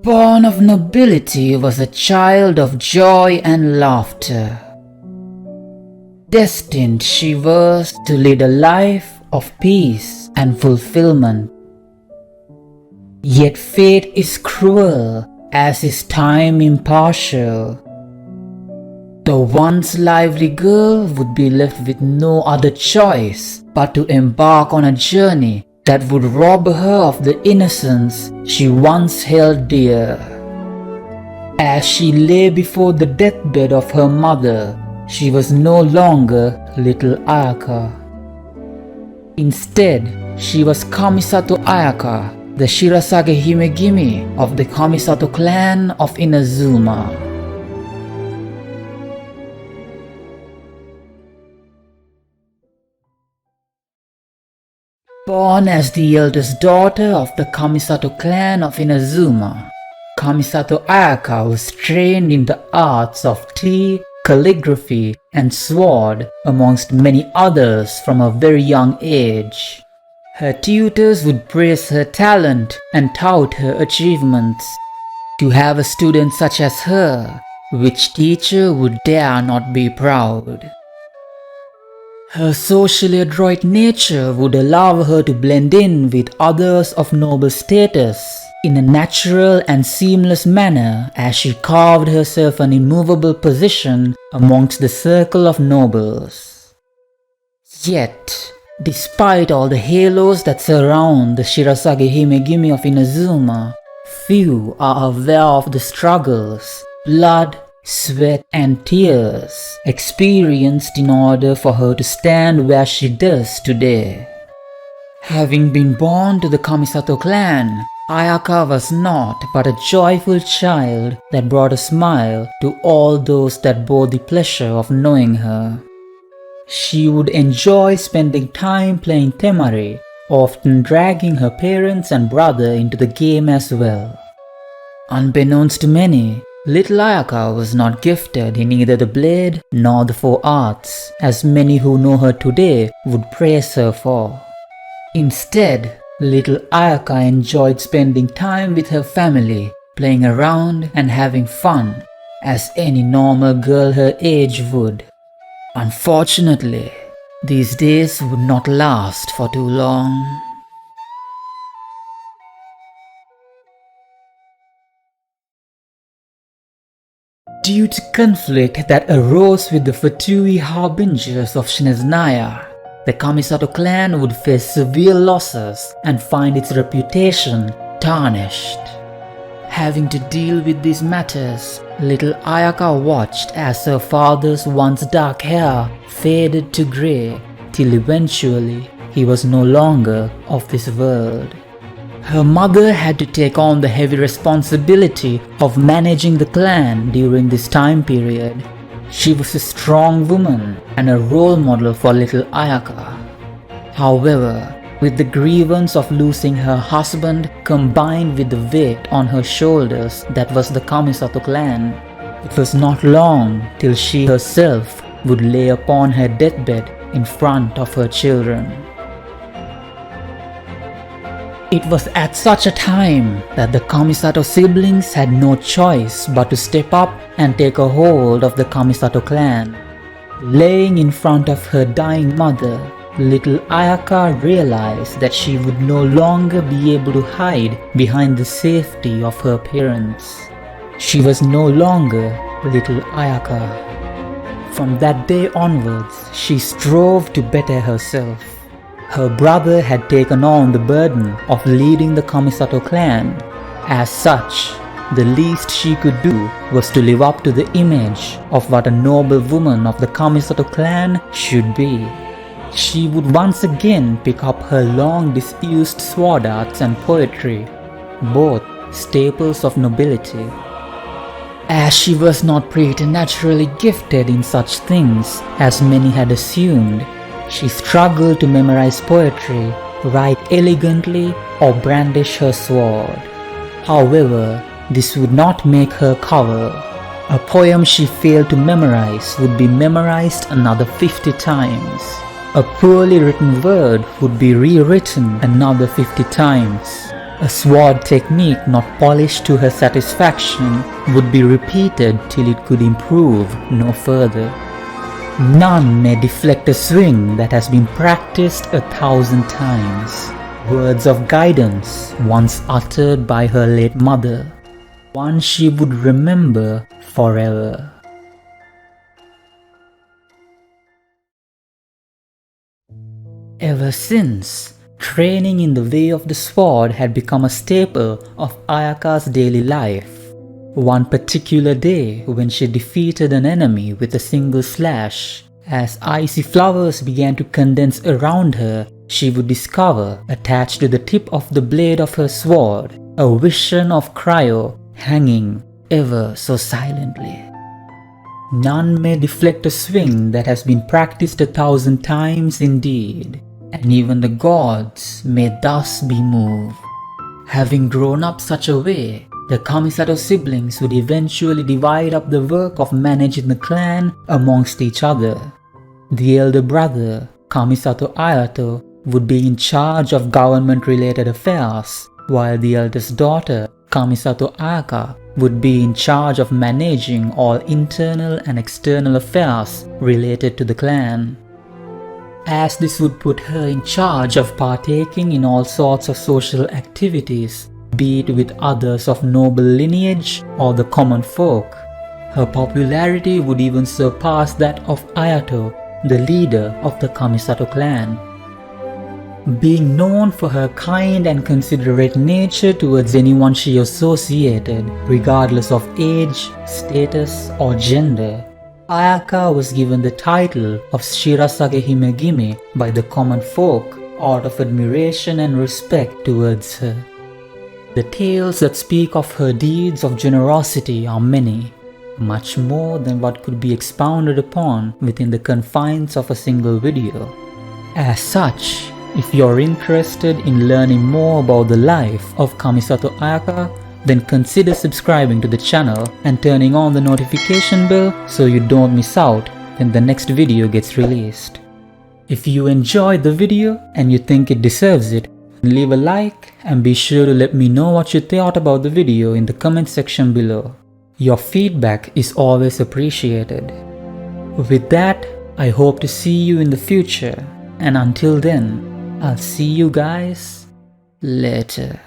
Born of nobility, was a child of joy and laughter. Destined she was to lead a life of peace and fulfillment. Yet fate is cruel, as is time impartial. The once lively girl would be left with no other choice but to embark on a journey that would rob her of the innocence she once held dear. As she lay before the deathbed of her mother, she was no longer little Ayaka. Instead, she was Kamisato Ayaka, the Shirasagi Himegimi of the Kamisato clan of Inazuma. Born as the eldest daughter of the Kamisato clan of Inazuma, Kamisato Ayaka was trained in the arts of tea, calligraphy, and sword, amongst many others from a very young age. Her tutors would praise her talent and tout her achievements. To have a student such as her, which teacher would dare not be proud? Her socially adroit nature would allow her to blend in with others of noble status in a natural and seamless manner as she carved herself an immovable position amongst the circle of nobles. Yet, despite all the halos that surround the Shirasagi Himegimi of Inazuma, few are aware of the struggles, blood, sweat and tears experienced in order for her to stand where she does today. Having been born to the Kamisato clan, Ayaka was not but a joyful child that brought a smile to all those that bore the pleasure of knowing her. She would enjoy spending time playing temari, often dragging her parents and brother into the game as well. Unbeknownst to many, little Ayaka was not gifted in either the blade nor the four arts, as many who know her today would praise her for. Instead, little Ayaka enjoyed spending time with her family, playing around and having fun, as any normal girl her age would. Unfortunately, these days would not last for too long. Due to conflict that arose with the Fatui harbingers of Shinesnaya, the Kamisato clan would face severe losses and find its reputation tarnished. Having to deal with these matters, little Ayaka watched as her father's once dark hair faded to grey, till eventually he was no longer of this world. Her mother had to take on the heavy responsibility of managing the clan during this time period. She was a strong woman and a role model for little Ayaka. However, with the grievance of losing her husband combined with the weight on her shoulders that was the Kamisato clan, it was not long till she herself would lay upon her deathbed in front of her children. It was at such a time that the Kamisato siblings had no choice but to step up and take a hold of the Kamisato clan. Laying in front of her dying mother, little Ayaka realized that she would no longer be able to hide behind the safety of her parents. She was no longer little Ayaka. From that day onwards, she strove to better herself. Her brother had taken on the burden of leading the Kamisato clan. As such, the least she could do was to live up to the image of what a noble woman of the Kamisato clan should be. She would once again pick up her long disused sword arts and poetry, both staples of nobility. As she was not preternaturally gifted in such things as many had assumed, she struggled to memorize poetry, write elegantly, or brandish her sword. However, this would not make her cower. A poem she failed to memorize would be memorized another 50 times. A poorly written word would be rewritten another 50 times. A sword technique not polished to her satisfaction would be repeated till it could improve no further. None may deflect a swing that has been practiced 1,000 times. Words of guidance once uttered by her late mother, one she would remember forever. Ever since, training in the way of the sword had become a staple of Ayaka's daily life. One particular day when she defeated an enemy with a single slash, as icy flowers began to condense around her, she would discover, attached to the tip of the blade of her sword, a vision of Cryo hanging ever so silently. None may deflect a swing that has been practiced 1,000 times indeed, and even the gods may thus be moved. Having grown up such a way, the Kamisato siblings would eventually divide up the work of managing the clan amongst each other. The elder brother, Kamisato Ayaka, would be in charge of government-related affairs, while the eldest daughter, Kamisato Ayaka, would be in charge of managing all internal and external affairs related to the clan. As this would put her in charge of partaking in all sorts of social activities, be it with others of noble lineage or the common folk. Her popularity would even surpass that of Ayato, the leader of the Kamisato clan. Being known for her kind and considerate nature towards anyone she associated, regardless of age, status, or gender, Ayaka was given the title of Shirasagi Himegimi by the common folk out of admiration and respect towards her. The tales that speak of her deeds of generosity are many, much more than what could be expounded upon within the confines of a single video. As such, if you're interested in learning more about the life of Kamisato Ayaka, then consider subscribing to the channel and turning on the notification bell so you don't miss out when the next video gets released. If you enjoyed the video and you think it deserves it, leave a like and be sure to let me know what you thought about the video in the comment section below. Your feedback is always appreciated. With that, I hope to see you in the future, and until then, I'll see you guys later.